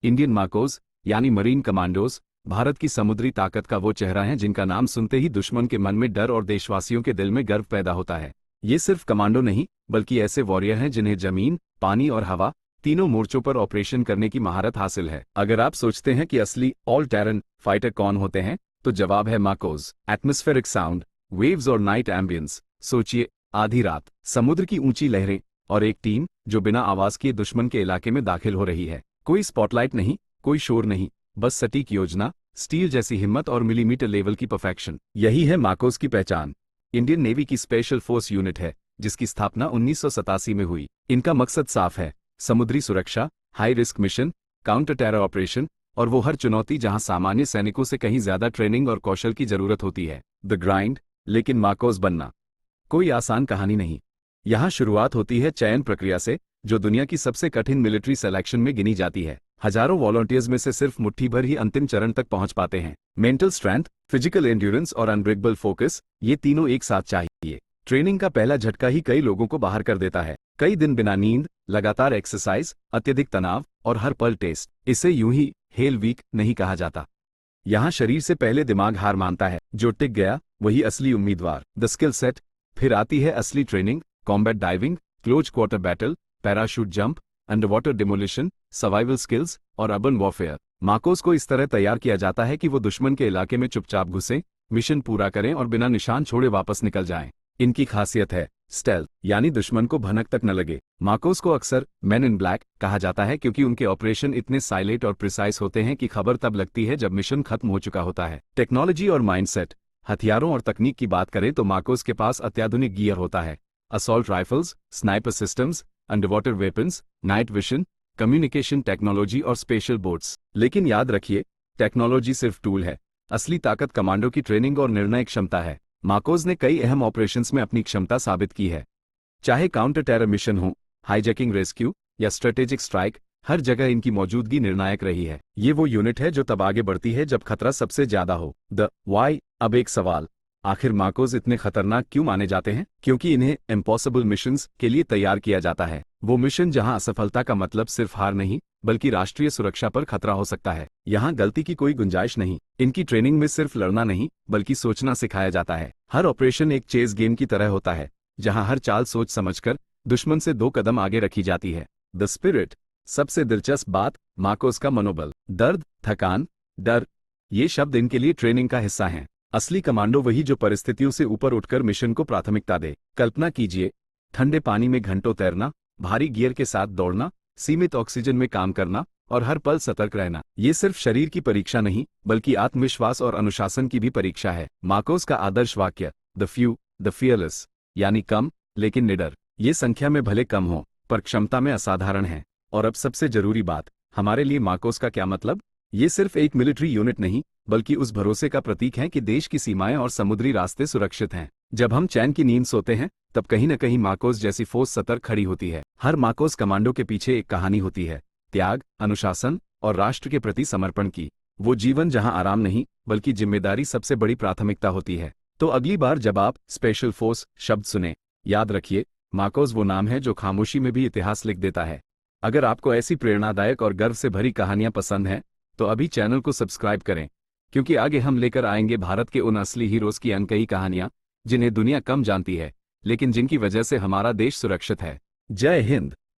Indian Marcos यानी marine commandos Bharat की समुद्री ताकत का वो चेहरा है जिनका नाम सुनते ही दुश्मन के मन में डर और देशवासियों के दिल में गर्व पैदा होता है। ये सिर्फ कमांडो नहीं बल्कि ऐसे वॉरियर हैं जिन्हें जमीन, पानी और हवा तीनों मोर्चों पर ऑपरेशन करने की महारत हासिल है। अगर आप सोचते हैं कि असली ऑल टेरन फाइटर कौन होते हैं तो जवाब है मार्कोस। एटमॉस्फेरिक साउंड, वेव्स और नाइट एम्बियंस। सोचिए, आधी रात, समुद्र की ऊंची लहरें और एक टीम जो बिना आवाज किए दुश्मन के इलाके में दाखिल हो रही है। कोई स्पॉटलाइट नहीं, कोई शोर नहीं, बस सटीक योजना, स्टील जैसी हिम्मत और मिलीमीटर लेवल की परफेक्शन। यही है मार्कोस की पहचान। इंडियन नेवी की स्पेशल फोर्स यूनिट है जिसकी स्थापना 1987 में हुई। इनका मकसद साफ है, समुद्री सुरक्षा, high risk mission, counter terror operation और वो हर चुनौती जहां सामान्य सैनिकों से कहीं ज्यादा ट्रेनिंग और कौशल की जरूरत होती है। The grind. लेकिन मार्कोस बनना कोई आसान कहानी नहीं। यहां शुरुआत होती है चयन प्रक्रिया से, जो दुनिया की सबसे कठिन मिलिट्री सिलेक्शन में गिनी जाती है। हजारों वॉलंटियर्स में से सिर्फ मुट्ठी भर ही अंतिम चरण तक पहुंच पाते हैं। मेंटल स्ट्रेंथ, फिजिकल एंड्योरेंस और अनब्रेकेबल फोकस, ये तीनों एक साथ चाहिए। ट्रेनिंग का पहला झटका ही कई लोगों को बाहर कर देता है। कई दिन बिना नींद, लगातार एक्सरसाइज, अत्यधिक तनाव और हर पल टेस्ट। इसे यूं ही हेल वीक नहीं कहा जाता। यहां शरीर से पहले दिमाग हार मानता है। जो टिक गया वही असली उम्मीदवार। The skill set. फिर आती है असली training, combat diving, close quarter battle, parachute jump, underwater demolition, survival skills और अर्बन वॉरफेयर। मार्कोस को इस तरह तैयार किया जाता है कि वो दुश्मन के इलाके में चुपचाप घुसे, मिशन पूरा करें और बिना निशान छोड़े वापस निकल जाएं। इनकी खासियत है स्टेल्थ, यानी दुश्मन को भनक तक न लगे। मार्कोस को अक्सर मैन इन ब्लैक कहा जाता है क्योंकि उनके ऑपरेशन इतने साइलेंट और प्रिसाइज होते हैं कि खबर तब लगती है जब मिशन खत्म हो चुका होता है। टेक्नोलॉजी और माइंडसेट, हथियारों और तकनीक की बात करें तो मार्कोस के पास अत्याधुनिक गियर होता है। Assault rifles, sniper systems, underwater weapons, night vision, communication technology और स्पेशल बोट्स। लेकिन याद रखिए, टेक्नोलॉजी सिर्फ टूल है, असली ताकत कमांडो की ट्रेनिंग और निर्णय क्षमता है। मार्कोस ने कई अहम ऑपरेशंस में अपनी क्षमता साबित की है। चाहे काउंटर टेरर मिशन हो, हाईजैकिंग रेस्क्यू या स्ट्रेटेजिक स्ट्राइक, हर जगह इनकी मौजूदगी निर्णायक रही है। ये वो यूनिट है जो तब आगे बढ़ती है जब खतरा सबसे ज्यादा हो। द वाई। अब एक सवाल, आखिर मार्कोस इतने खतरनाक क्यों माने जाते हैं? क्योंकि इन्हें इम्पॉसिबल मिशंस के लिए तैयार किया जाता है। वो मिशन जहां असफलता का मतलब सिर्फ हार नहीं बल्कि राष्ट्रीय सुरक्षा पर खतरा हो सकता है। यहां गलती की कोई गुंजाइश नहीं। इनकी ट्रेनिंग में सिर्फ लड़ना नहीं बल्कि सोचना सिखाया जाता है। हर ऑपरेशन एक चेस गेम की तरह होता है जहां हर चाल सोच समझकर दुश्मन से 2 कदम आगे रखी जाती है। The spirit. सबसे दिलचस्प बात, मार्कोस का मनोबल। दर्द, थकान, डर, ये शब्द इनके लिए ट्रेनिंग का हिस्सा हैं। असली कमांडो वही जो परिस्थितियों से ऊपर उठकर मिशन को प्राथमिकता दे। कल्पना कीजिए, ठंडे पानी में घंटों तैरना, भारी गियर के साथ दौड़ना, सीमित ऑक्सीजन में काम करना और हर पल सतर्क रहना। ये सिर्फ शरीर की परीक्षा नहीं बल्कि आत्मविश्वास और अनुशासन की भी परीक्षा है। मार्कोस का आदर्श वाक्य, द फ्यू द फियरलेस, यानी कम लेकिन निडर। ये संख्या में भले कम हो पर क्षमता में असाधारण है। और अब सबसे जरूरी बात, हमारे लिए मार्कोस का क्या मतलब? ये सिर्फ एक मिलिट्री यूनिट नहीं बल्कि उस भरोसे का प्रतीक है कि देश की सीमाएं और समुद्री रास्ते सुरक्षित हैं। जब हम चैन की नींद सोते हैं तब कहीं न कहीं मार्कोस जैसी फोर्स सतर्क खड़ी होती है। हर मार्कोस कमांडो के पीछे एक कहानी होती है, त्याग, अनुशासन और राष्ट्र के प्रति समर्पण की। वो जीवन जहां आराम नहीं बल्कि जिम्मेदारी सबसे बड़ी प्राथमिकता होती है। तो अगली बार जब आप स्पेशल फोर्स शब्द सुने, याद रखिए, मार्कोस वो नाम है जो खामोशी में भी इतिहास लिख देता है। अगर आपको ऐसी प्रेरणादायक और गर्व से भरी कहानियां पसंद हैं तो अभी चैनल को सब्सक्राइब करें, क्योंकि आगे हम लेकर आएंगे भारत के उन असली हीरोज की अनकही कहानियां जिन्हें दुनिया कम जानती है लेकिन जिनकी वजह से हमारा देश सुरक्षित है। जय हिंद।